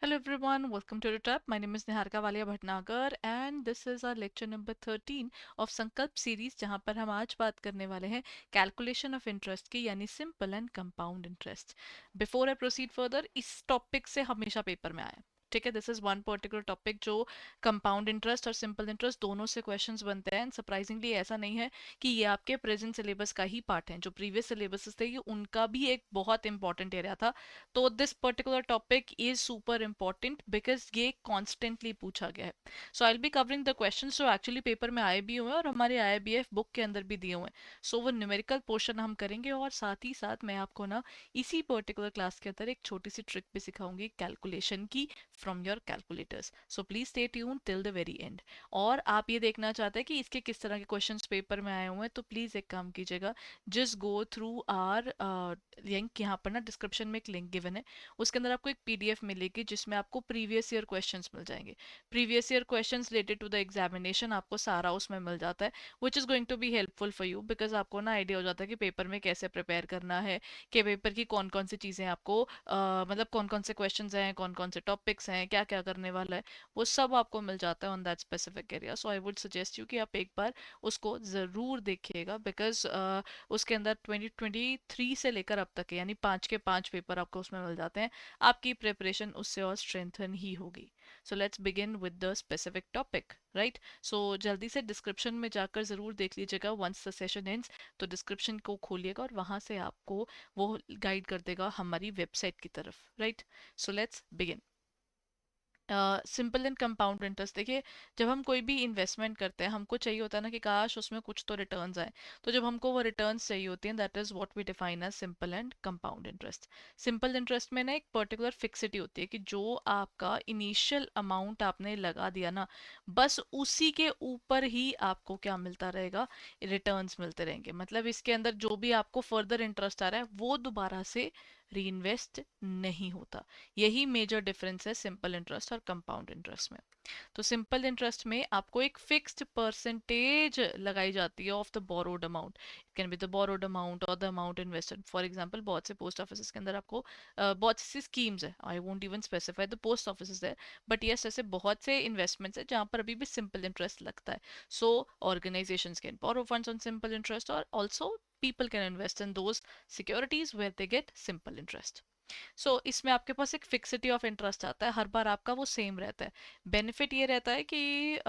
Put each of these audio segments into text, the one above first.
Hello everyone, welcome to the Top. My name is Niharika Walia Bhatnagar and this is our lecture number 13 of संकल्प series जहां पर हम आज बात करने वाले हैं कैलकुलेशन ऑफ इंटरेस्ट की यानी simple and compound interest. Before I proceed further, इस टॉपिक से हमेशा पेपर में आया. ठीक है, this is one particular topic जो कंपाउंड इंटरेस्ट और सिंपल इंटरेस्ट दोनों से क्वेश्चंस बनते हैं. एंड सरप्राइजिंगली ऐसा नहीं है कि ये आपके प्रेजेंट सिलेबस का ही पार्ट है. जो प्रीवियस सिलेबस थे ये उनका भी एक बहुत इंपॉर्टेंट एरिया था. तो this particular topic is super important because ये कॉन्स्टेंटली पूछा गया है. So I will be covering the question जो एक्चुअली पेपर में आए भी हुए हैं और हमारे IIBF बुक के अंदर भी दिए हुए हैं. सो वो न्यूमेरिकल पोर्शन हम करेंगे और साथ ही साथ मैं आपको ना इसी पर्टिकुलर क्लास के अंदर एक छोटी सी ट्रिक भी सिखाऊंगी कैलकुलेशन की from your calculators. So please stay tune till the very and. और आप ये देखना चाहते हैं कि इसके किस तरह के क्वेश्चन पेपर में आए हुए हैं तो प्लीज एक काम कीजिएगा, just go through our link. यहाँ पर ना डिस्क्रिप्शन में एक लिंक गिवन है, उसके अंदर आपको एक PDF मिलेगी जिसमें आपको प्रीवियस ईयर क्वेश्चंस मिल जाएंगे. Previous year questions related to the examination आपको सारा उसमें मिल जाता है, which is going to be helpful for you because आपको ना आइडिया हो जाता है कि पेपर में कैसे प्रिपेयर करना है, कि पेपर की कौन कौन सी चीज़ें आपको मतलब कौन कौन से क्वेश्चन हैं, कौन कौन से टॉपिक्स हैं, क्या क्या करने वाला है, वो सब आपको मिल जाता है on that specific area. So I would suggest you कि आप एक बार उसको ज़रूर देखिएगा बिकॉज उसके अंदर 2023 से लेकर अब तक यानी 5 के 5 पेपर आपको उसमें मिल जाते हैं. आपकी प्रिपरेशन उससे और स्ट्रेंथन ही होगी. So let's begin with the specific topic, right. So जल्दी से डिस्क्रिप्शन में जाकर ज़रूर देख लीजिएगा वंस द सेशन एंड्स. तो डिस्क्रिप्शन को खोलिएगा और वहाँ से आपको वो गाइड कर देगा हमारी वेबसाइट की तरफ, right. So let's begin. Simple and compound interest देखिए, जब हम कोई भी इन्वेस्टमेंट करते हैं हमको चाहिए होता है ना कि काश उसमें कुछ तो रिटर्न्स आए. तो जब हमको वो रिटर्न्स चाहिए होती हैं that is what we define as simple and compound interest. Simple interest में ना एक पर्टिकुलर फिक्सिटी होती है कि जो आपका इनिशियल अमाउंट आपने लगा दिया ना, बस उसी के ऊपर ही आपको क्या मिलता रहेगा, रिटर्न्स मिलते रहेंगे. मतलब इसके अंदर जो भी आपको फर्दर इंटरेस्ट आ रहा है वो दोबारा से री इन्वेस्ट नहीं होता. यही मेजर डिफरेंस है सिंपल इंटरेस्ट और कंपाउंड इंटरेस्ट में. तो सिंपल इंटरेस्ट में आपको एक फिक्स्ड परसेंटेज लगाई जाती है of the borrowed amount. It can be the borrowed amount और the amount invested. For example बहुत से पोस्ट ऑफिस के अंदर आपको बहुत सी स्कीम्स है, I won't even specify the post office there, but yes ऐसे बहुत से इन्वेस्टमेंट्स है जहाँ पर अभी भी सिंपल इंटरेस्ट लगता है. So organisations can borrow funds on simple interest और also people can invest in those securities where they get simple interest. इसमें आपके पास एक फिक्सिटी ऑफ इंटरेस्ट आता है, हर बार आपका वो सेम रहता है. बेनिफिट ये रहता है कि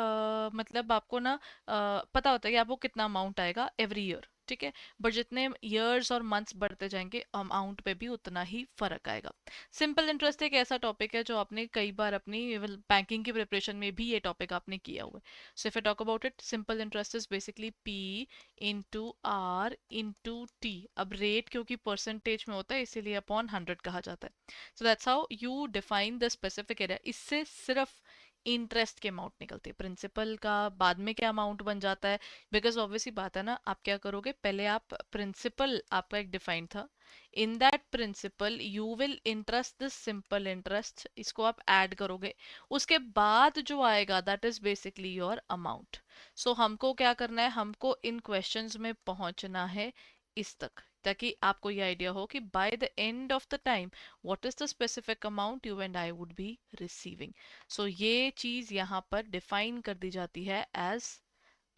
मतलब आपको ना पता होता है कि आपको कितना अमाउंट आएगा एवरी ईयर. ठीक है, बट जितने ईयर्स और मंथ्स बढ़ते जाएंगे अमाउंट पे भी उतना ही फर्क आएगा. सिंपल इंटरेस्ट एक ऐसा टॉपिक है जो आपने कई बार अपनी बैंकिंग की प्रिपरेशन में भी ये टॉपिक आपने किया हुआ है. So if I talk about it, simple interest is basically P into R into T. अब रेट क्योंकि परसेंटेज में होता है इसीलिए अपॉन 100 कहा जाता है. So that's how you define the specific area. इससे सिर्फ इंटरेस्ट के अमाउंट निकलते हैं, प्रिंसिपल का बाद में क्या अमाउंट बन जाता है. बिकॉज ऑब्वियसली बात है ना, आप क्या करोगे, पहले आप प्रिंसिपल आपका एक डिफाइंड था, in that principal you will interest this simple interest, इसको आप ऐड करोगे, उसके बाद जो आएगा that is basically your amount. So हमको क्या करना है, हमको इन क्वेश्चंस में पहुंचना है इस तक, ताकि आपको ये आइडिया हो कि by the end of the time what is the specific amount you and I would be receiving. So ये चीज यहाँ पर डिफाइन कर दी जाती है एज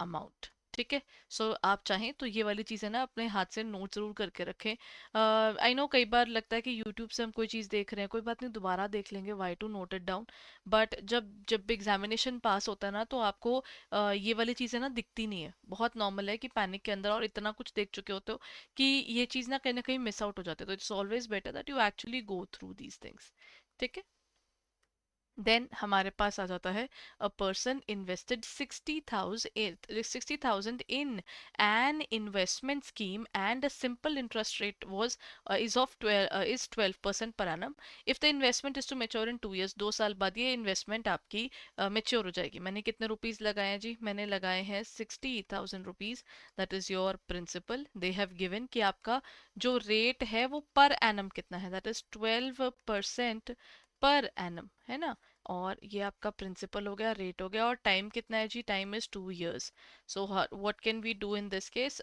अमाउंट. ठीक है. आप चाहें तो ये वाली चीज़ें ना अपने हाथ से नोट जरूर करके रखें. आई नो कई बार लगता है कि यूट्यूब से हम कोई चीज़ देख रहे हैं, कोई बात नहीं दोबारा देख लेंगे, why to note it down. But जब जब एग्जामिनेशन पास होता है ना तो आपको ये वाली चीज़ें ना दिखती नहीं है. बहुत नॉर्मल है कि पैनिक के अंदर और इतना कुछ देख चुके होते हो कि ये चीज़ ना कहीं मिस आउट हो जाती है. तो it's always better that you actually go through these things. ठीक है. देन हमारे पास आ जाता है a person invested 60,000 in an investment scheme and a simple interest rate was is of 12% per annum. If the investment is to mature in 2 years, 2 साल बाद ये इन्वेस्टमेंट आपकी मेच्योर हो जाएगी. मैंने कितने रुपीज लगाए हैं जी, मैंने लगाए हैं 60,000 rupees. That is your principal. They have given कि आपका जो रेट है वो पर एनम कितना है, दैट इज 12%. पर एनम, है ना। और ये आपका प्रिंसिपल हो गया, रेट हो गया, और टाइम कितना है जी, time is 2 years। So what can we do in this case,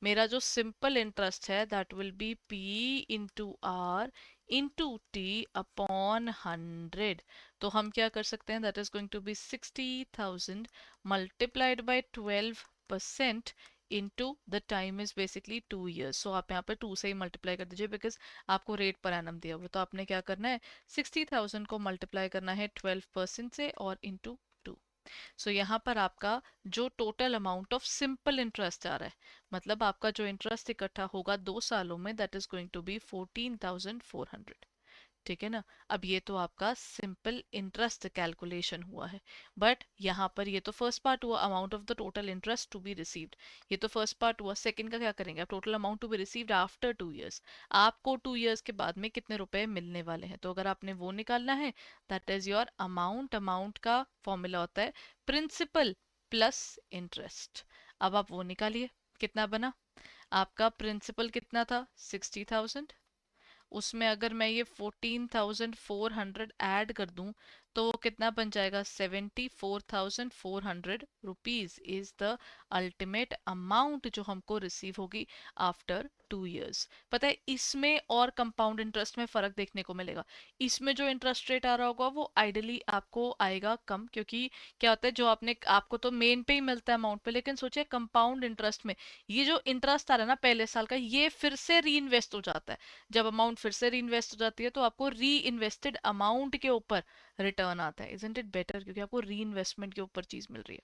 मेरा जो सिंपल इंटरेस्ट है that will be P into R into T upon 100। तो हम क्या कर सकते हैं, that is going to be 60,000 multiplied by 12% into the time is basically 2 years। So आप यहाँ पे 2 से ही मल्टीप्लाई कर दीजिए, बिकॉज आपको रेट पर एनम दिया हुआ, तो आपने क्या करना है, 60,000 को मल्टीप्लाई करना है 12% से और इंटू 2। सो यहाँ पर आपका जो total amount of simple interest आ रहा है, मतलब आपका जो इंटरेस्ट इकट्ठा होगा 2 सालों में, that is going to be 14,400। ठीक है ना। अब ये तो आपका सिंपल इंटरेस्ट कैलकुलेशन हुआ है। बट यहाँ पर ये तो फर्स्ट पार्ट हुआ, amount of the total interest to be received. ये तो फर्स्ट पार्ट हुआ। सेकंड का क्या करेंगे, आप total amount to be received after 2 years। आपको 2 years के बाद में कितने रुपए मिलने वाले हैं, तो अगर आपने वो निकालना है, that is your amount. Amount का फॉर्मूला होता है प्रिंसिपल प्लस इंटरेस्ट। अब आप वो निकालिए, कितना बना आपका प्रिंसिपल, कितना था 60,000, उसमें अगर मैं ये 14,400 ऐड कर दूं तो वो कितना बन जाएगा, 74,400 rupees is the ultimate amount जो हमको रिसीव होगी आफ्टर 2 years। पता है इसमें और कंपाउंड इंटरेस्ट में फर्क देखने को मिलेगा। इसमें जो इंटरेस्ट रेट आ रहा होगा वो आइडली आपको आएगा कम, क्योंकि क्या होता है, जो आपने आपको तो मेन पे ही मिलता है अमाउंट पे, लेकिन सोचिए कंपाउंड इंटरेस्ट में ये जो इंटरेस्ट आ रहा है ना पहले साल का, ये फिर से री इन्वेस्ट हो जाता है। जब अमाउंट फिर से री इन्वेस्ट हो जाती है तो आपको री इन्वेस्टेड अमाउंट के ऊपर रिटर्न आता है। इजंट इट बेटर, क्योंकि आपको री इन्वेस्टमेंट के ऊपर चीज मिल रही है।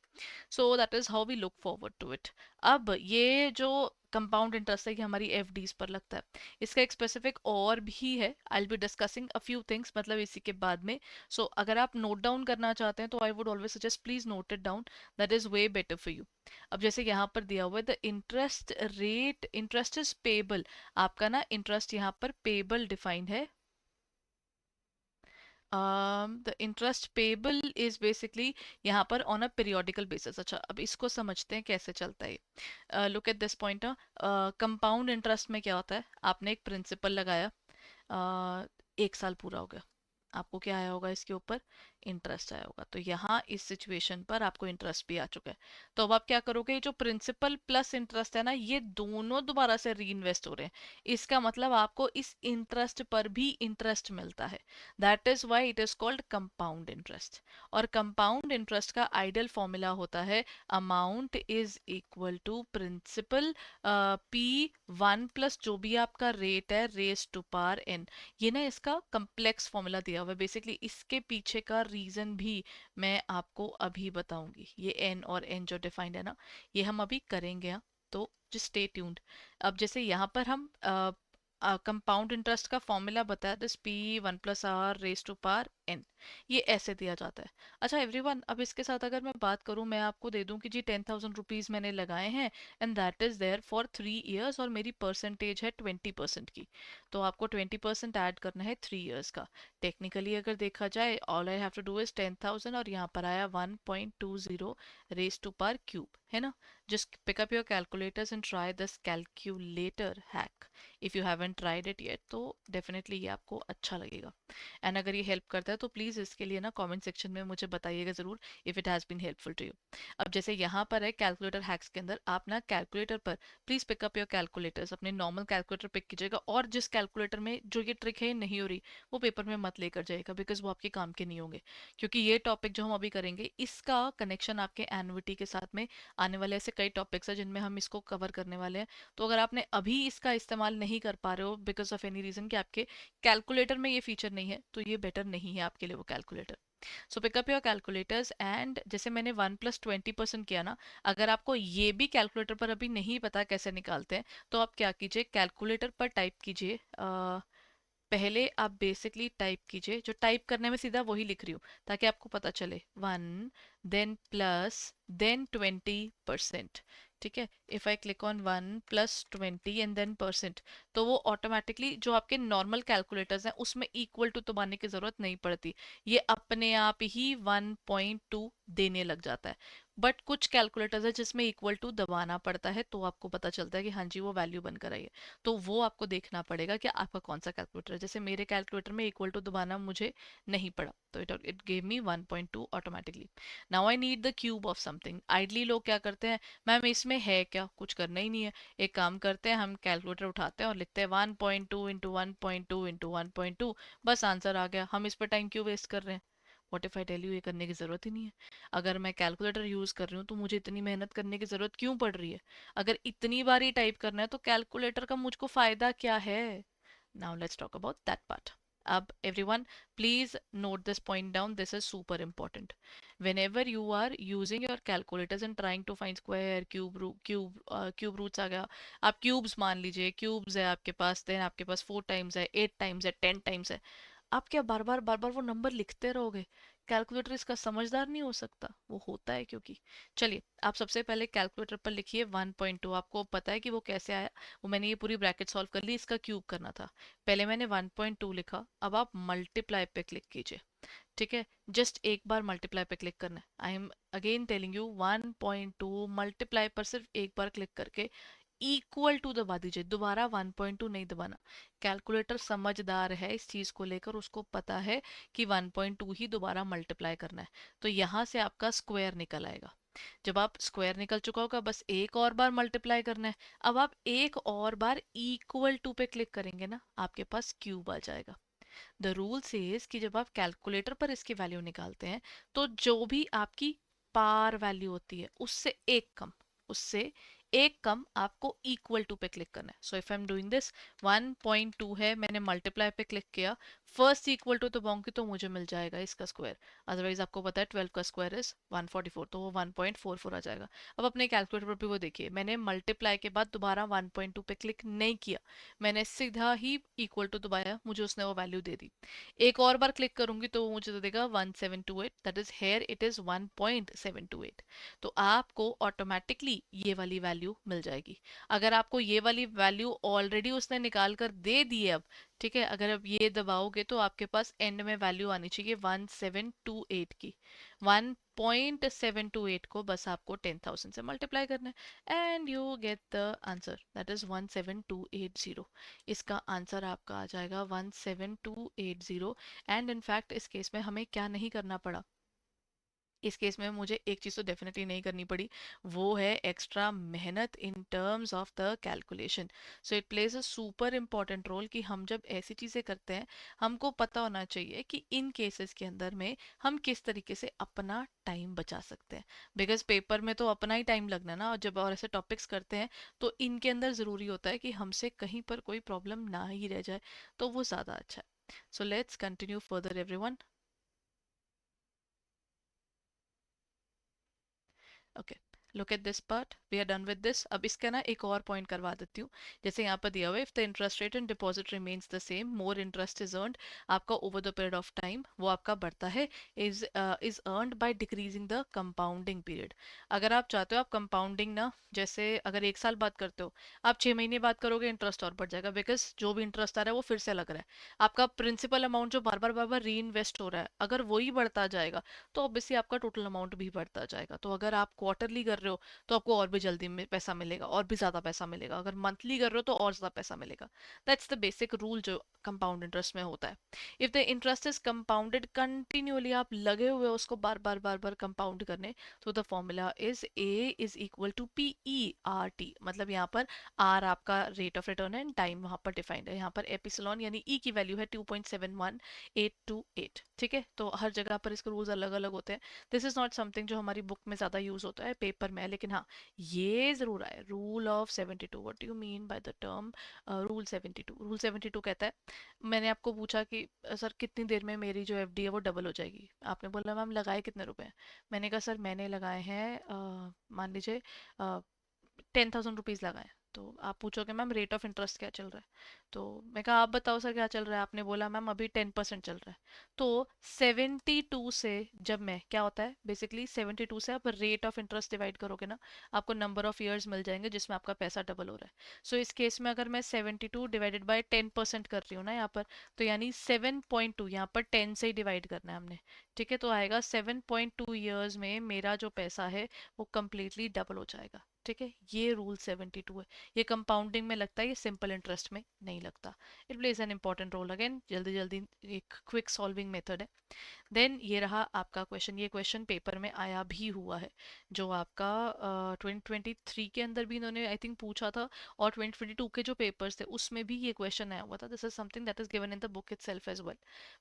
So that is how we look forward to it. अब ये जो कंपाउंड इंटरेस्ट है, कि हमारी एफडीज पर लगता है, इसका एक स्पेसिफिक और भी है। आई will be discussing a few things, मतलब इसी के बाद में। सो अगर आप नोट डाउन करना चाहते हैं तो I would always suggest please note it down, that is way better for you. अब जैसे यहाँ पर दिया हुआ है the interest rate, interest is payable. आपका ना इंटरेस्ट यहाँ पर पेबल डिफाइंड है। The interest payable is basically यहाँ पर ऑन अ पीरियोडिकल बेसिस। अच्छा, अब इसको समझते हैं कैसे चलता है। Look at this point. Compound interest में क्या होता है, आपने एक प्रिंसिपल लगाया, 1 साल पूरा हो गया, आपको क्या आया होगा इसके ऊपर, इंटरेस्ट आया होगा। तो यहाँ इस सिचुएशन पर आपको इंटरेस्ट भी आ चुका है। तो अब आप क्या करोगे, जो प्रिंसिपल प्लस इंटरेस्ट है ना, ये दोनों दोबारा से री इन्वेस्ट हो रहे हैं। इसका मतलब आपको इस इंटरेस्ट पर भी इंटरेस्ट मिलता है। That is why it is called compound interest. और कंपाउंड इंटरेस्ट का आइडियल फॉर्मूला होता है amount is equal to principal P1 plus जो भी आपका रेट है रेस टू पावर n। ये ना इसका कम्प्लेक्स फॉर्मूला दिया हुआ है, बेसिकली इसके पीछे का रीजन भी मैं आपको अभी बताऊंगी। ये एन और एन जो डिफाइंड है ना, ये हम अभी करेंगे, हाँ। तो जस्ट स्टे ट्यून्ड। अब जैसे यहाँ पर हम कंपाउंड इंटरेस्ट का फॉर्मूला बताया, this P1 + R raise to power n, ये ऐसे दिया जाता है। अच्छा एवरीवन, अब इसके साथ अगर मैं बात करूं, मैं आपको दे दूं कि जी 10,000 रुपीज मैंने लगाए हैं and that is there for 3 years, और मेरी परसेंटेज है 20% की। तो आपको 20% ऐड करना है 3 years का। टेक्निकली अगर देखा जाए, all I have to do is 10,000, और यहाँ पर आया 1.20 रेस टू पावर क्यूब, है ना। Just pick up your calculators and try this calculator hack. If you haven't tried it yet तो डेफिनेटली ये आपको अच्छा लगेगा। एंड अगर ये हेल्प करता है तो प्लीज़ इसके लिए ना कमेंट सेक्शन में मुझे बताइएगा ज़रूर, if it has been helpful to you. अब जैसे यहाँ पर है कैलकुलेटर हैक्स के अंदर, आप ना कैलकुलेटर पर प्लीज़ पिकअप योर कैलकुलेटर्स, अपने नॉर्मल कैलकुलेटर पिक कीजिएगा, और जिस कैलकुलेटर में जो ये ट्रिक है नहीं हो रही, वो पेपर में मत लेकर जाइएगा, बिकॉज वो आपके काम के नहीं होंगे। क्योंकि ये टॉपिक जो हम अभी करेंगे, इसका कनेक्शन आपके एनुइटी के साथ में आने वाले ऐसे कई टॉपिक्स हैं जिनमें हम इसको कवर करने वाले हैं। तो अगर आपने अभी इसका इस्तेमाल नहीं कर पा रहे हो बिकॉज ऑफ एनी रीजन कि आपके कैलकुलेटर में ये फीचर नहीं है, तो ये बेटर नहीं है आपके लिए वो calculator. So pickup your calculators and जैसे मैंने 1 + 20% किया ना, अगर आपको ये भी कैलकुलेटर पर अभी नहीं पता कैसे निकालते हैं, तो आप क्या कीजिए, कैलकुलेटर पर टाइप कीजिए, पहले आप बेसिकली टाइप कीजिए, जो टाइप करने में सीधा वही लिख रही हूँ ताकि आपको पता चले, 1 देन प्लस देन 20%। ठीक है, if I click on 1 + 20 and then percent, तो वो ऑटोमेटिकली जो आपके नॉर्मल कैलकुलेटर्स हैं उसमें इक्वल टू तो दबाने की जरूरत नहीं पड़ती, ये अपने आप ही 1.2 देने लग जाता है। बट कुछ कैलकुलेटर्स है जिसमें इक्वल टू दबाना पड़ता है तो आपको पता चलता है कि हाँ जी वो वैल्यू बनकर आई है। तो वो आपको देखना पड़ेगा कि आपका कौन सा कैलकुलेटर है। जैसे मेरे कैलकुलेटर में इक्वल टू दबाना मुझे नहीं पड़ा, तो it gave me 1.2 automatically. Now I need the cube of something. Ideally लोग क्या करते हैं, मैम इसमें है क्या, कुछ करना ही नहीं है। एक काम करते हैं, हम कैलकुलेटर उठाते हैं और लिखते हैं 1.2 इंटू 1.2 इंटू 1.2, बस आंसर आ गया। हम इस पर टाइम क्यों वेस्ट कर रहे हैं? What if I tell you ये करने की जरूरत ही नहीं है। अगर मैं कैलकुलेटर यूज कर रही हूँ तो मुझे इतनी मेहनत करने की जरूरत क्यों पड़ रही है? अगर इतनी बार ही टाइप करना है तो कैलकुलेटर का मुझको फायदा क्या है? Now let's talk about that part. अब everyone, please note this point down, this is super important. Whenever you are using your calculators and trying to find square, cube roots आ गया, आप क्यूब्स मान लीजिए, क्यूब्स है आपके पास, then आपके पास 4 times है, 8 times है, 10 टाइम्स है, आप क्या बार बार वो नंबर लिखते रहोगे? कैलकुलेटर इसका समझदार नहीं हो सकता, वो होता है क्योंकि। चलिए, आप सबसे पहले कैलकुलेटर पर लिखिए 1.2। आपको पता है कि वो कैसे आया? वो मैंने ये पूरी ब्रैकेट सॉल्व कर ली, इसका क्यूब करना था। पहले मैंने 1.2 लिखा, अब आप मल्टीप्लाई पे क्लिक कीजिए। ठीक है, जस्ट एक बार मल्टीप्लाई पे क्लिक करना है। I am again telling you, 1.2 multiply पर सिर्फ एक बार क्लिक करके इक्वल टू दबा दीजिए, दोबारा 1.2 नहीं दबाना। कैलकुलेटर समझदार है इस चीज को लेकर, उसको पता है कि 1.2 ही दोबारा मल्टीप्लाई करना है। तो यहाँ से आपका स्क्वायर निकल आएगा। जब आप स्क्वायर निकल चुका होगा, बस एक और बार मल्टीप्लाई करना है। अब आप एक और बार इक्वल टू पे क्लिक करेंगे ना, आपके पास क्यूब आ जाएगा। द रूल सेज कि जब आप कैलकुलेटर पर इसकी वैल्यू निकालते हैं तो जो भी आपकी पार वैल्यू होती है उससे एक कम आपको इक्वल टू पे क्लिक करना है। So if I am doing this, 1.2 है, मैंने मल्टीप्लाई पे क्लिक किया, फर्स्ट इक्वल टू दबाऊंगी तो मुझे मिल जाएगा इसका स्क्वायर। अदरवाइज आपको पता है 12 का स्क्वायर इज 144, तो वो 1.44 आ जाएगा। अब अपने कैलकुलेटर पर भी वो देखिए, मैंने मल्टीप्लाई के बाद दोबारा 1.2 पे क्लिक नहीं किया, मैंने सीधा ही इक्वल टू दबाया, मुझे उसने वो वैल्यू दे दी। एक और बार क्लिक करूंगी तो वो मुझे तो देगा 1728, that is here it is 1.728। तो आपको ऑटोमेटिकली ये वाली वैल्यू मिल जाएगी। अगर आपको ये वाली वैल्यू ऑलरेडी उसने निकाल कर दे दी है अब, ठीक है, अगर आप ये दबाओगे तो आपके पास एंड में वैल्यू आनी चाहिए 1728 की। 1.728 को बस आपको 10,000 से मल्टीप्लाई करना है and you get the answer, that is 17280। इसका आंसर आपका आ जाएगा 17280। एंड इनफैक्ट इस केस में हमें क्या नहीं करना पड़ा, इस केस में मुझे एक चीज़ तो डेफिनेटली नहीं करनी पड़ी, वो है एक्स्ट्रा मेहनत in terms of the calculation. So it plays a super important role कि हम जब ऐसी चीज़ें करते हैं, हमको पता होना चाहिए कि इन केसेस के अंदर में हम किस तरीके से अपना टाइम बचा सकते हैं। बिकॉज पेपर में तो अपना ही टाइम लगना ना, और जब और ऐसे टॉपिक्स करते हैं तो इनके अंदर ज़रूरी होता है कि हमसे कहीं पर कोई प्रॉब्लम ना ही रह जाए, तो वो ज़्यादा अच्छा है। So let's continue further everyone. Okay, look at this part, we are done with this. अब इसका ना एक और पॉइंट करवा देती हूँ। जैसे यहाँ पर दिया हुआ है, if the interest rate and deposit remains the same, more interest is earned, आपका over the period of time वो आपका बढ़ता है, is earned by decreasing the compounding period. अगर आप चाहते हो आप कंपाउंडिंग ना, जैसे अगर 1 साल बाद करते हो, आप 6 महीने बाद करोगे, इंटरेस्ट और बढ़ जाएगा, बिकॉज जो भी इंटरेस्ट आ रहा है वो फिर से लग रहा है। आपका प्रिंसिपल अमाउंट जो बार बार री इन्वेस्ट हो रहा है, अगर वही बढ़ता जाएगा तो ऑब्वियसली आपका टोटल अमाउंट भी बढ़ता जाएगा। तो अगर आप क्वार्टरली कर रहे हो तो आपको और भी जल्दी में पैसा मिलेगा, और भी ज़्यादा पैसा मिलेगा। अगर मंथली कर रहे हो तो और ज़्यादा पैसा मिलेगा। दैट्स द बेसिक रूल जो कंपाउंड इंटरेस्ट में होता है। If the interest is compounded continually, आप लगे हुए हो उसको बार बार कंपाउंड करने, तो the formula is A is equal to P E R T. मतलब यहाँ पर आर आपका रेट ऑफ रिटर्न है एंड टाइम वहाँ पर डिफाइंड है। यहाँ पर एपिसिलॉन यानी ई की वैल्यू है 2.71828। ठीक है, तो हर जगह पर इसके रूल्स अलग अलग होते हैं। दिस इज नॉट समथिंग जो हमारी बुक में ज़्यादा यूज होता है, पेपर में है, लेकिन हाँ ये ज़रूर है, rule of 72। What do you mean by the term rule 72? Rule 72 कहता है, मैंने आपको पूछा कि सर कितनी देर में मेरी जो एफडी है वो डबल हो जाएगी, आपने बोला मैम लगाए कितने रुपए हैं? मैंने कहा सर मैंने लगाए हैं मान लीजिए 10,000 रुपीज़ लगाए। तो आप पूछोगे मैम रेट ऑफ इंटरेस्ट क्या चल रहा है, तो मैं कहा आप बताओ सर क्या चल रहा है, आपने बोला मैम अभी 10% चल रहा है। तो 72 से, जब मैं क्या होता है बेसिकली 72 से आप रेट ऑफ इंटरेस्ट डिवाइड करोगे ना, आपको नंबर ऑफ ईयर्स मिल जाएंगे जिसमें आपका पैसा डबल हो रहा है। सो इस केस में अगर मैं 72 डिवाइडेड बाय 10% कर रही हूँ ना यहाँ पर, तो यानी 7.2, यहाँ पर 10 से ही डिवाइड करना है हमने। ठीक है, तो आएगा 7.2 ईयर्स में मेरा जो पैसा है वो कम्प्लीटली डबल हो जाएगा। ठीक है, ये रूल 72 है। ये कंपाउंडिंग में लगता है, ये सिंपल इंटरेस्ट में नहीं लगता। It plays an important role. Again जल्दी जल्दी एक क्विक सॉल्विंग मेथड है। देन ये रहा आपका क्वेश्चन, ये क्वेश्चन पेपर में आया भी हुआ है, जो आपका 2023 के अंदर भी इन्होंने आई थिंक पूछा था, और 2022 के जो पेपर्स थे उसमें भी ये क्वेश्चन आया हुआ था। This is something that is given in the book itself as well,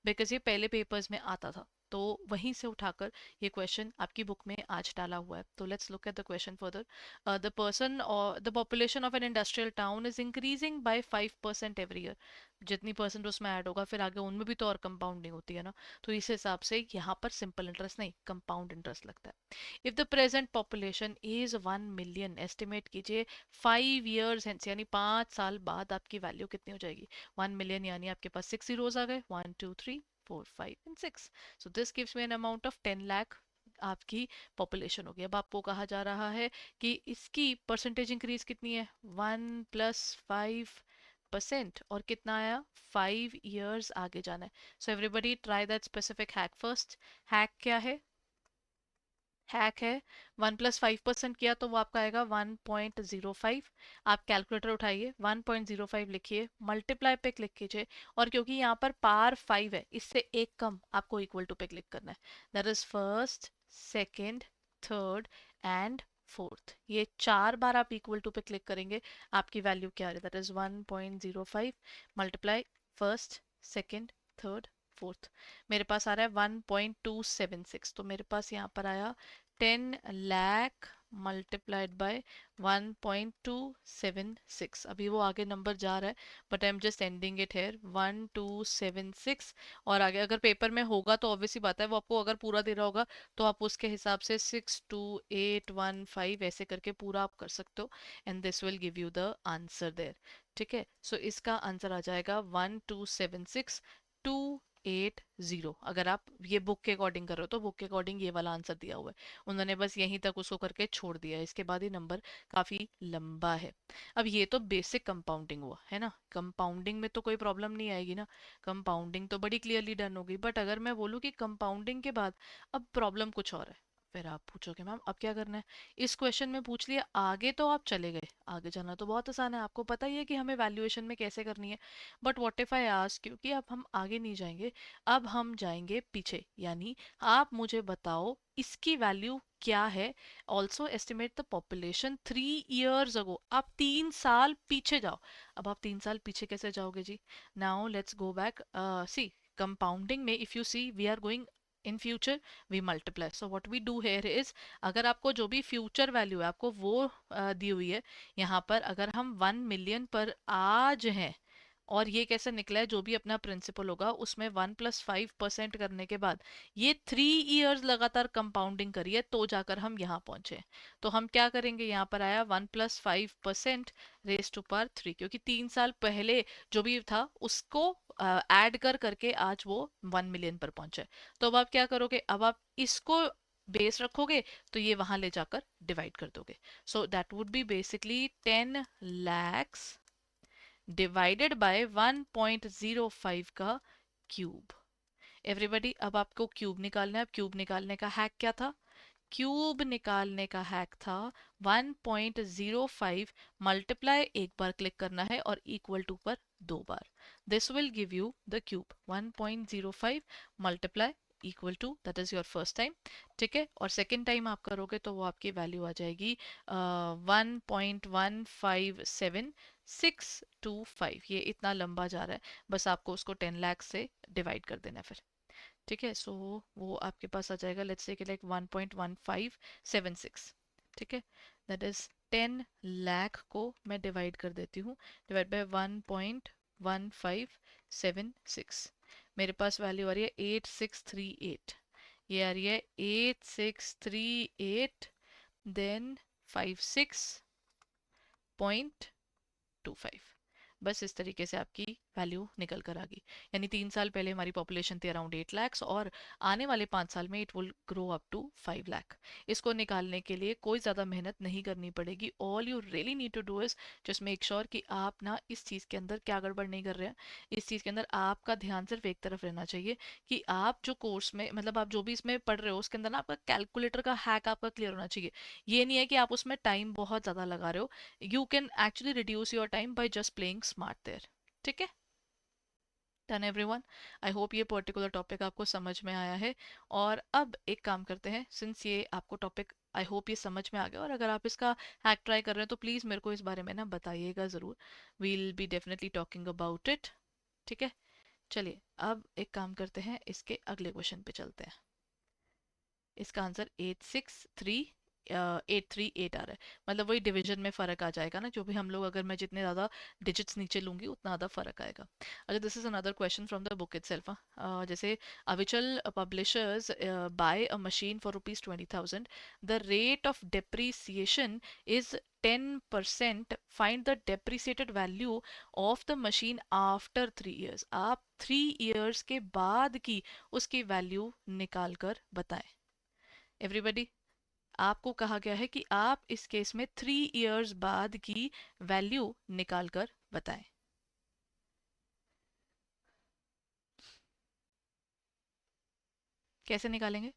because ये पहले पेपर्स में आता था, तो वहीं से उठाकर ये क्वेश्चन आपकी बुक में आज डाला हुआ है। तो let's look at the question further. The population of an industrial town is increasing by 5% every year. जितनी परसेंट उसमें ऐड होगा फिर आगे उनमें भी तो और कंपाउंडिंग होती है ना, तो इस हिसाब से यहाँ पर सिंपल इंटरेस्ट नहीं कंपाउंड इंटरेस्ट लगता है। If the present population is 1 million, estimate कीजिए 5 ईयर्स हेंस, यानी 5 साल बाद आपकी वैल्यू कितनी हो जाएगी। 1 मिलियन यानी आपके पास 6 zeros आ गए, 1 2 3 4 5 and 6। So this gives me an amount of 10 lakh आपकी पॉपुलेशन होगी। अब आपको कहा जा रहा है कि इसकी परसेंटेज इंक्रीज कितनी है, 1 + 5%, और कितना आया 5 years आगे जाना है। So everybody try that specific hack first. Hack क्या है, हैक है 1 + 5% किया तो वो आपका आएगा 1.05। आप कैलकुलेटर उठाइए, 1.05 लिखिए, मल्टीप्लाई पे क्लिक कीजिए, और क्योंकि यहाँ पर पार 5 है, इससे एक कम आपको इक्वल टू पे क्लिक करना है। That is first, second, third and fourth. ये 4 बार आप इक्वल टू पे क्लिक करेंगे, आपकी वैल्यू क्या आ रही है, that is 1.05 multiply first, second, third, fourth. मेरे पास आ रहा है 1.276, तो मेरे पास यहाँ पर आया 10 लाख मल्टीप्लाइड बाय 1.276। अभी वो आगे नंबर जा रहा है, but I am just ending it here 1.276। और आगे अगर पेपर में होगा तो ऑब्वियसली बात है, वो आपको अगर पूरा दे रहा होगा तो आप उसके हिसाब से 62815 ऐसे करके पूरा आप कर सकते हो, and this will give you the answer there. ठीक है, सो इसका आंसर आ जाएगा 1276280। अगर आप ये बुक के अकॉर्डिंग कर रहे हो तो बुक के अकॉर्डिंग ये वाला आंसर दिया हुआ है, उन्होंने बस यहीं तक उसको करके छोड़ दिया है, इसके बाद ये नंबर काफी लंबा है। अब ये तो बेसिक कंपाउंडिंग हुआ है ना, कंपाउंडिंग में तो कोई प्रॉब्लम नहीं आएगी ना, कंपाउंडिंग तो बड़ी क्लियरली डन होगी। बट अगर मैं बोलूँ कि कंपाउंडिंग के बाद अब प्रॉब्लम कुछ और है, फिर आप पूछोगे मैम अब क्या करना है। इस क्वेश्चन में पूछ लिया, आगे तो आप चले गए, आगे जाना तो बहुत आसान है, आपको पता ही है कि हमें वैल्यूएशन में कैसे करनी है। But what if I ask you कि अब हम आगे नहीं जाएंगे, अब हम जाएंगे पीछे, यानी आप मुझे बताओ इसकी वैल्यू क्या है। Also estimate the population 3 years अगो, आप 3 साल पीछे जाओ। अब आप 3 साल पीछे कैसे जाओगे जी। Now let's go back, see compounding में if you see we are going in future, we multiply. So what we do here is, अगर आपको जो भी फ्यूचर वैल्यू है आपको वो दी हुई है, यहाँ पर अगर हम 1 मिलियन पर आज हैं, और ये कैसे निकला है, जो भी अपना प्रिंसिपल होगा उसमें 1 + 5% करने के बाद ये 3 years लगातार कंपाउंडिंग करी है तो जाकर हम यहाँ पहुंचे। तो हम क्या करेंगे, यहाँ पर आया 1 + 5% रेस टू पावर 3, क्योंकि 3 साल पहले जो भी था उसको ऐड कर करके आज वो 1 मिलियन पर पहुंचे। तो अब आप क्या करोगे, अब आप इसको बेस रखोगे तो ये वहां ले जाकर डिवाइड कर दोगे। So that would be basically 10 lakhs divided by 1.05 का क्यूब। एवरीबॉडी अब आपको क्यूब निकालना है। अब क्यूब निकालने का हैक क्या था, क्यूब निकालने का हैक था 1.05 मल्टीप्लाई एक बार क्लिक करना है और इक्वल टू पर 2 बार। This will give you the cube 1.05 multiply equal to, that is your first time. ठीक है, और सेकेंड टाइम आप करोगे तो वो आपकी वैल्यू आ जाएगी 1.157625। ये इतना लंबा जा रहा है, बस आपको उसको 10 लाख से डिवाइड कर देना है फिर। ठीक है, सो वो आपके पास आ जाएगा लेट्स से कि लाइक 1.1576। ठीक है, दैट इज 10 लाख को मैं डिवाइड कर देती हूँ, डिवाइड बाय 1.1576। मेरे पास वैल्यू आ रही है 8638, ये आ रही है 8638, देन 56.2 0.25। बस इस तरीके से आपकी वैल्यू निकल कर आ गई। यानी 3 साल पहले हमारी पॉपुलेशन थी अराउंड 8 lakhs, और आने वाले 5 साल में it will grow up to 5 lakh। इसको निकालने के लिए कोई ज़्यादा मेहनत नहीं करनी पड़ेगी। All you really need to do is just make sure कि आप ना इस चीज़ के अंदर क्या गड़बड़ नहीं कर रहे हैं। इस चीज़ के अंदर आपका ध्यान सिर्फ एक तरफ रहना चाहिए कि आप जो कोर्स में, मतलब आप जो भी इसमें पढ़ रहे हो, उसके अंदर ना आपका कैलकुलेटर का हैक आपका क्लियर होना चाहिए। ये नहीं है कि आप उसमें टाइम बहुत ज़्यादा लगा रहे हो। You can actually reduce your time by just playing smart there. ठीक है, डन एवरीवन। आई होप ये पर्टिकुलर टॉपिक आपको समझ में आया है। और अब एक काम करते हैं, सिंस ये आपको टॉपिक आई होप ये समझ में आ गया, और अगर आप इसका हैक ट्राई कर रहे हैं तो प्लीज़ मेरे को इस बारे में ना बताइएगा ज़रूर। We'll be definitely talking about it. ठीक है, चलिए अब एक काम करते हैं, इसके अगले क्वेश्चन पे चलते हैं। इसका आंसर 863 आ रहा है। मतलब वही डिवीजन में फ़र्क आ जाएगा ना, जो भी हम लोग, अगर मैं जितने ज़्यादा डिजिट्स नीचे लूंगी उतना ज़्यादा फ़र्क आएगा। अच्छा, this is another question from the book itself. जैसे Avichal publishers buy a machine for ₹20,000, the rate of depreciation is 10%, find the depreciated value of the machine after 3 years। आप 3 years के बाद की उसकी वैल्यू निकाल कर बताएं। एवरीबडी, आपको कहा गया है कि आप इस केस में 3 years बाद की वैल्यू निकाल कर बताएं। कैसे निकालेंगे?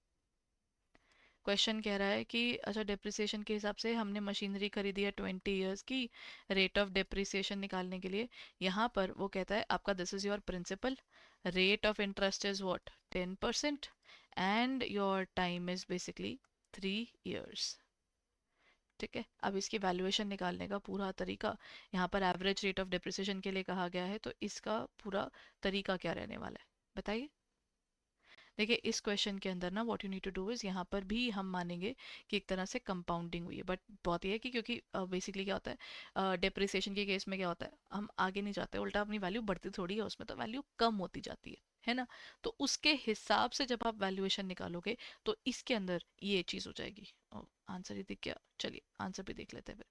क्वेश्चन कह रहा है कि अच्छा, डेप्रिसिएशन के हिसाब से हमने मशीनरी खरीदी है 20 years की, रेट ऑफ डेप्रिसिएशन निकालने के लिए यहाँ पर वो कहता है आपका this is your principal, rate of interest is what 10%, and your time is basically 3 years। ठीक है, अब इसकी वैल्यूएशन निकालने का पूरा तरीका, यहाँ पर एवरेज रेट ऑफ डिप्रिसिएशन के लिए कहा गया है, तो इसका पूरा तरीका क्या रहने वाला है बताइए। देखिए, इस क्वेश्चन के अंदर ना what you need to do is, यहाँ पर भी हम मानेंगे कि एक तरह से कंपाउंडिंग हुई है, बट बात यह है कि क्योंकि बेसिकली क्या होता है डिप्रिसिएशन के केस में, क्या होता है हम आगे नहीं जाते, उल्टा अपनी वैल्यू बढ़ती थोड़ी है, उसमें तो वैल्यू कम होती जाती है ना। तो उसके हिसाब से जब आप वैल्यूएशन निकालोगे तो इसके अंदर ये चीज़ हो जाएगी। आंसर ही दिख गया, चलिए आंसर भी देख लेते हैं फिर।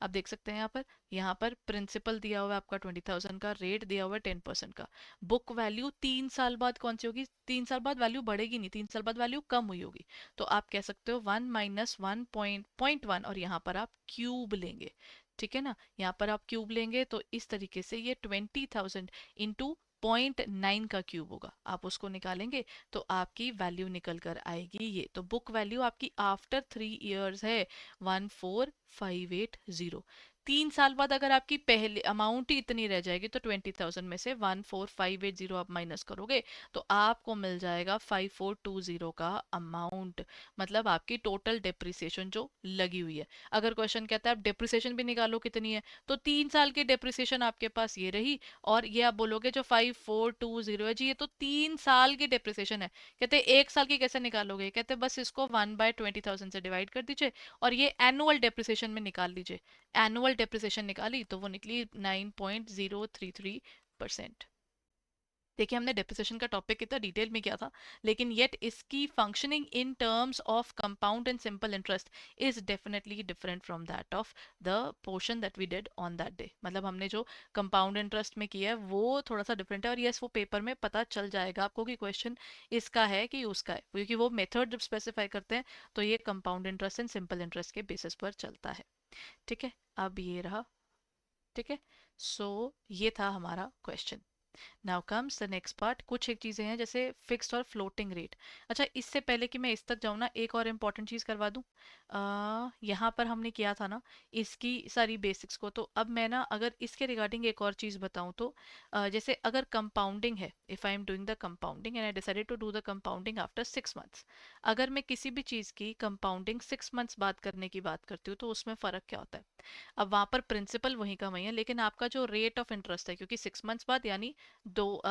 आप देख सकते हैं यहाँ पर प्रिंसिपल दिया हुआ है आपका 20,000 का, रेट दिया हुआ है 10% का। बुक वैल्यू 3 साल बाद कौन सी होगी? 3 साल बाद वैल्यू बढ़ेगी नहीं, 3 साल बाद वैल्यू कम हुई होगी। तो आप कह सकते हो 1 - 1 पॉइंट 1, और यहाँ पर आप क्यूब लेंगे। ठीक है ना, यहाँ पर आप क्यूब लेंगे तो इस तरीके से ये 20,000 इंटू 0.9 का क्यूब होगा, आप उसको निकालेंगे तो आपकी वैल्यू निकल कर आएगी ये। तो बुक वैल्यू आपकी आफ्टर 3 years है 14,580। 3 साल बाद अगर आपकी पहले अमाउंट ही इतनी रह जाएगी तो 20,000 में से 14,580 आप माइनस करोगे तो आपको मिल जाएगा 5,420 का अमाउंट। मतलब आपकी टोटल डेप्रिसिएशन जो लगी हुई है। अगर क्वेश्चन कहता है आप डेप्रिसिएशन भी निकालो कितनी है, तो 3 साल की डेप्रिसिएशन आपके पास ये रही, और ये आप बोलोगे जो 5,420 है जी, ये तो 3 साल की डेप्रिसिएशन है। कहते 1 साल की कैसे निकालोगे? कहते बस इसको 1/20,000 से डिवाइड कर दीजिए और ये एनुअल डेप्रिसिएशन में निकाल लीजिए। एनुअल डेप्रिसिएशन निकाली तो वो निकली 9.033%। देखिए, हमने डेप्रिसिएशन का टॉपिक कितना डिटेल में किया था, लेकिन येट इसकी functioning in terms of compound and simple interest is definitely different from that of the portion that we did on that day. मतलब हमने जो कंपाउंड इंटरेस्ट में किया है वो थोड़ा सा डिफरेंट है, और यस वो पेपर में पता चल जाएगा आपको कि क्वेश्चन इसका है कि उसका है, क्योंकि वो मेथड जब स्पेसिफाई करते हैं तो ये compound interest and simple interest के बेसिस पर चलता है। ठीक है, अब ये रहा। ठीक है, सो ये था हमारा question. Now comes the next part. कुछ एक चीज़ें हैं जैसे फिक्स्ड और फ्लोटिंग रेट। अच्छा, इससे पहले कि मैं इस तक जाऊँ ना, एक और इम्पॉर्टेंट चीज़ करवा दूँ। यहाँ पर हमने किया था ना इसकी सारी बेसिक्स को, तो अब मैं ना अगर इसके रिगार्डिंग एक और चीज़ बताऊँ तो जैसे अगर कंपाउंडिंग है, if I am doing the compounding and I decided to do the compounding after 6 months। अगर मैं किसी भी चीज़ की कंपाउंडिंग 6 months बाद करने की बात करती हूँ तो उसमें फ़र्क क्या होता है? अब वहाँ पर प्रिंसिपल वहीं का वहीं है, लेकिन आपका जो रेट ऑफ इंटरेस्ट है, क्योंकि 6 months बाद यानी दो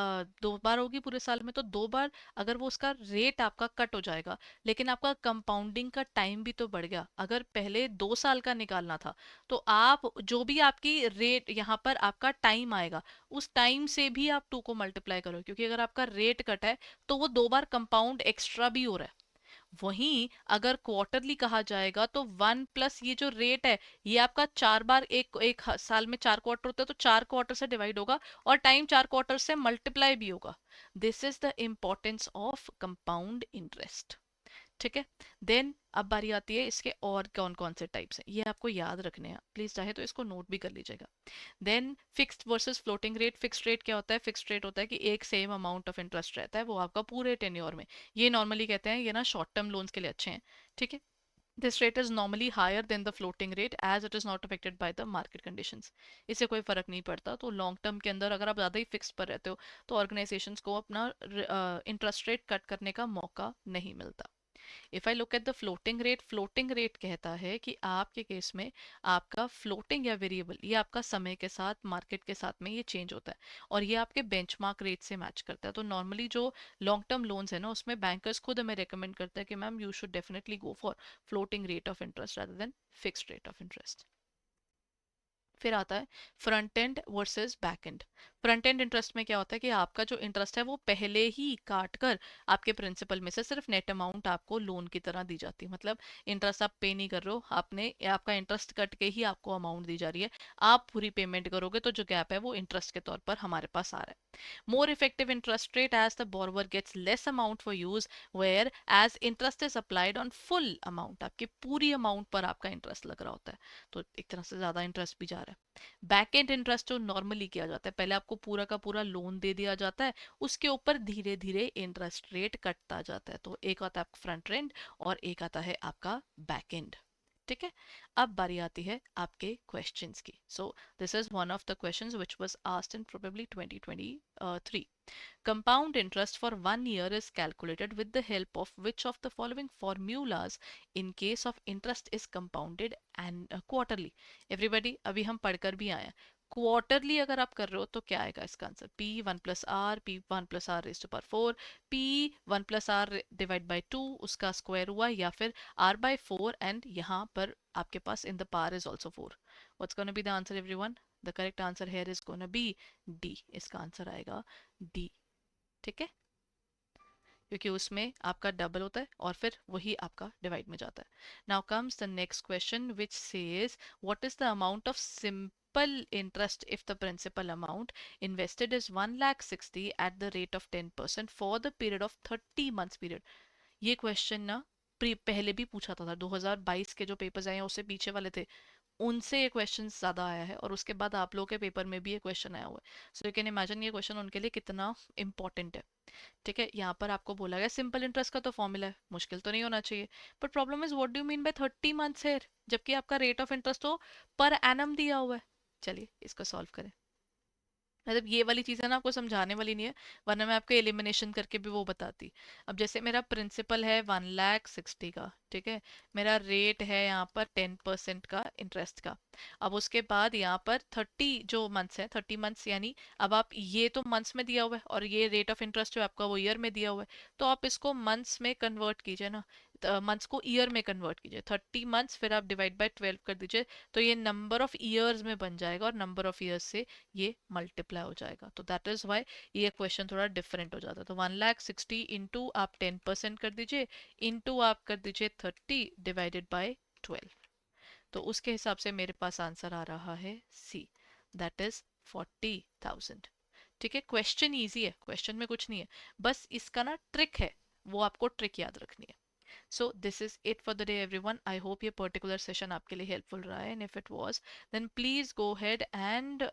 बार होगी पूरे साल में, तो 2 बार अगर वो उसका रेट आपका कट हो जाएगा, लेकिन आपका कंपाउंडिंग का टाइम भी तो बढ़ गया। अगर पहले 2 साल का निकालना था तो आप जो भी आपकी रेट यहाँ पर आपका टाइम आएगा, उस टाइम से भी आप 2 को मल्टीप्लाई करो, क्योंकि अगर आपका रेट कट है तो वो 2 बार कंपाउंड एक्स्ट्रा भी हो रहा है। वहीं अगर क्वार्टरली कहा जाएगा तो 1 प्लस ये जो रेट है, ये आपका 4 बार एक एक साल में 4 क्वार्टर होते हैं, तो 4 क्वार्टर से डिवाइड होगा और टाइम 4 क्वार्टर से मल्टीप्लाई भी होगा। This is the importance of compound interest. ठीक है। देन अब बारी आती है इसके और कौन कौन से टाइप्स हैं, ये आपको याद रखने हैं, प्लीज चाहे तो इसको नोट भी कर लीजिएगा। Then fixed versus floating rate. Fixed rate क्या होता है? फिक्स्ड रेट होता है कि एक सेम अमाउंट ऑफ इंटरेस्ट रहता है, वो आपका पूरे टेन्योर में। ये नॉर्मली कहते हैं, ये ना शॉर्ट टर्म लोन्स के लिए अच्छे हैं। ठीक है। This rate is normally higher than the floating rate as it is not affected by the market conditions. इससे कोई फर्क नहीं पड़ता। तो लॉन्ग टर्म के अंदर अगर आप ज़्यादा ही फिक्स पर रहते हो तो ऑर्गेनाइजेशंस को अपना इंटरेस्ट रेट कट करने का मौका नहीं मिलता। If I look at the floating rate, floating rate कहता है कि आपके केस में आपका फ्लोटिंग या वेरिएबल, ये आपका समय के साथ मार्केट के साथ में ये चेंज होता है और ये आपके बेंचमार्क रेट से मैच करता है। तो नॉर्मली जो लॉन्ग टर्म लोन्स है ना, उसमें बैंकर्स खुद हमें रेकमेंड करते हैं कि ma'am you should definitely go for floating rate of interest rather than fixed rate of interest. फिर आता है front end versus back and. Front end interest में क्या होता है कि आपका जो इंटरेस्ट है वो पहले ही काट कर आपके प्रिंसिपल में से सिर्फ नेट अमाउंट आपको लोन की तरह दी जाती है। मतलब इंटरेस्ट आप पे नहीं कर रहे हो, आपने आपका इंटरेस्ट कट के ही आपको अमाउंट दी जा रही है। आप पूरी पेमेंट करोगे तो जो गैप है वो इंटरेस्ट के तौर पर हमारे पास आ रहा है। More effective interest rate as the borrower gets less amount for use, where as interest is applied on full amount, आपकी पूरी अमाउंट पर आपका इंटरेस्ट लग रहा होता है, तो एक तरह से ज्यादा इंटरेस्ट भी जा रहा है। बैक एंड इंटरेस्ट जो नॉर्मली किया जाता है, पहले आपको पूरा का पूरा लोन दे दिया जाता है, उसके ऊपर धीरे धीरे इंटरेस्ट रेट कटता जाता है। तो एक आता है फ्रंट एंड और एक आता है आपका बैक एंड। ठीक है। अब बारी आती है आपके क्वेश्चंस की। So this is one of the questions which was asked in probably 2023। Compound interest for 1 year is calculated with the help of which of the following formulas in case of interest is compounded and quarterly? Everybody, अभी हम पढ़कर भी आए हैं। Quarterly अगर आप कर रहे हो तो क्या आएगा इसका answer? P1 plus R, P1 plus R raised to power 4, P1 plus R divide by 2 उसका स्क्वायर हुआ, या फिर R/4 एंड यहाँ पर आपके पास in the power is also 4। What's gonna be the answer everyone? The correct answer here is gonna be D. इसका answer आएगा डी। ठीक है। क्योंकि उसमें आपका डबल होता है और फिर वही आपका डिवाइड में जाता है। Now comes the next question which says what is the amount of simple interest if the principal amount invested is 1,60,000 at the rate of 10% for the period of 30 months period. ये question ना पहले भी पूछा था 2022 के जो papers आए हैं उससे पीछे वाले थे, उनसे ये क्वेश्चन ज्यादा आया है और उसके बाद आप लोगों के पेपर में भी ये क्वेश्चन आया हुआ है। सो यू कैन इमेजिन ये क्वेश्चन उनके लिए कितना इंपॉर्टेंट है। ठीक है। यहाँ पर आपको बोला गया सिंपल इंटरेस्ट का तो फॉर्मूला है, मुश्किल तो नहीं होना चाहिए। But problem is what do you mean by 30 months here, जबकि आपका रेट ऑफ इंटरेस्ट तो पर एनम दिया हुआ है। चलिए इसको सॉल्व करें। मतलब ये वाली चीज़ है ना आपको समझाने वाली नहीं है, वरना मैं आपको एलिमिनेशन करके भी वो बताती। अब जैसे मेरा प्रिंसिपल है 1,60,000 का, ठीक है। मेरा रेट है यहाँ पर 10% का इंटरेस्ट का। अब उसके बाद यहाँ पर 30 है, 30 मंथ्स यानी अब आप ये तो मंथ्स में दिया हुआ है और ये रेट ऑफ इंटरेस्ट जो आपका वो ईयर में दिया हुआ है, तो आप इसको मंथ्स में कन्वर्ट कीजिए ना, मंथ्स को ईयर में कन्वर्ट कीजिए। 30 मंथ्स फिर आप डिवाइड बाय 12 कर दीजिए, तो ये नंबर ऑफ ईयर्स में बन जाएगा और नंबर ऑफ ईयर्स से ये मल्टीप्लाई हो जाएगा। तो दैट इज वाई ये क्वेश्चन थोड़ा डिफरेंट हो जाता है। तो 1,60,000 इंटू आप 10% कर दीजिए, इंटू आप कर दीजिए 30 डिवाइडेड बाय 12। तो उसके हिसाब से मेरे पास आंसर आ रहा है सी, दैट इज 40,000। ठीक है। क्वेश्चन ईजी है, क्वेश्चन में कुछ नहीं है, बस इसका ना ट्रिक है, वो आपको ट्रिक याद रखनी है। So this is it for the day everyone. I hope ये particular session आपके लिए helpful रहा है, and if it was then please go ahead and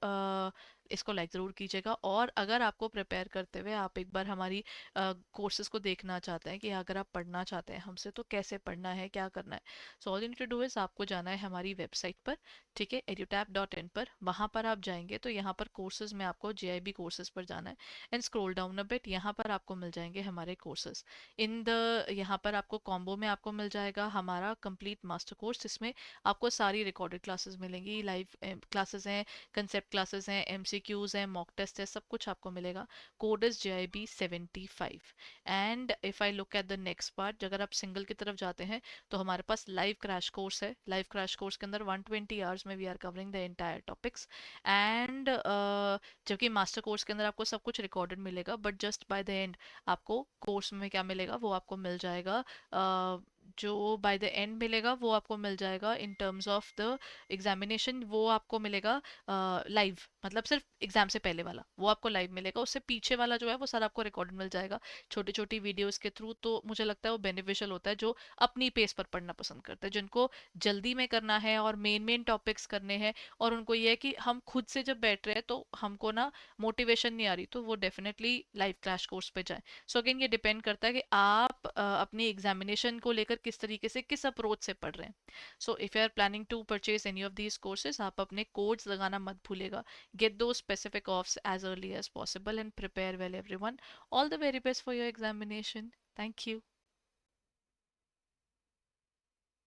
इसको लाइक ज़रूर कीजिएगा। और अगर आपको प्रिपेयर करते हुए आप एक बार हमारी कोर्सेज को देखना चाहते हैं कि अगर आप पढ़ना चाहते हैं हमसे तो कैसे पढ़ना है, क्या करना है, so all you need to do is आपको जाना है हमारी वेबसाइट पर, ठीक है, edutap.in पर। वहाँ पर आप जाएंगे तो यहाँ पर कोर्सेज में आपको JIB कोर्सेज पर जाना है and scroll down a bit, यहाँ पर आपको मिल जाएंगे हमारे कोर्सेज। इन द यहाँ पर आपको कॉम्बो में आपको मिल जाएगा हमारा कंप्लीट मास्टर कोर्स, जिसमें आपको सारी रिकॉर्डेड क्लासेस मिलेंगी, लाइव क्लासेस हैं, कंसेप्ट क्लासेस हैं, एमसीक्यूज है, मॉक टेस्ट है, सब कुछ आपको मिलेगा. Code is JIB75. And if I look at the next part, अगर आप सिंगल की तरफ जाते हैं तो हमारे पास लाइव क्रैश कोर्स है. लाइव क्रैश कोर्स के अंदर 120 आवर्स में we are covering the entire topics. And जबकि मास्टर कोर्स के अंदर आपको सब कुछ रिकॉर्डेड मिलेगा, but just by the and आपको कोर्स में क्या मिलेगा वो आपको मिल जाएगा. जो बाय द एंड मिलेगा वो आपको मिल जाएगा इन टर्म्स ऑफ द एग्जामिनेशन, वो आपको मिलेगा लाइव, मतलब सिर्फ एग्जाम से पहले वाला वो आपको लाइव मिलेगा. उससे पीछे वाला जो है वो सारा आपको रिकॉर्डेड मिल जाएगा छोटी छोटी वीडियोस के थ्रू. तो मुझे लगता है वो बेनिफिशियल होता है जो अपनी पेस पर पढ़ना पसंद करते हैं, जिनको जल्दी में करना है और मेन मेन टॉपिक्स करने हैं, और उनको ये है कि हम खुद से जब बैठ रहे हैं तो हमको ना मोटिवेशन नहीं आ रही, तो वो डेफिनेटली लाइव क्रैश कोर्स पे जाएं. सो अगेन ये डिपेंड करता है कि आप अपनी एग्जामिनेशन को लेकर किस तरीके से, किस अप्रोच से पढ़ रहे हैं. So if you are planning to purchase any of these courses, आप अपने कोड्स लगाना मत भूलेगा. Get those specific offs as early as possible and prepare well everyone. All the very best for your examination. Thank you.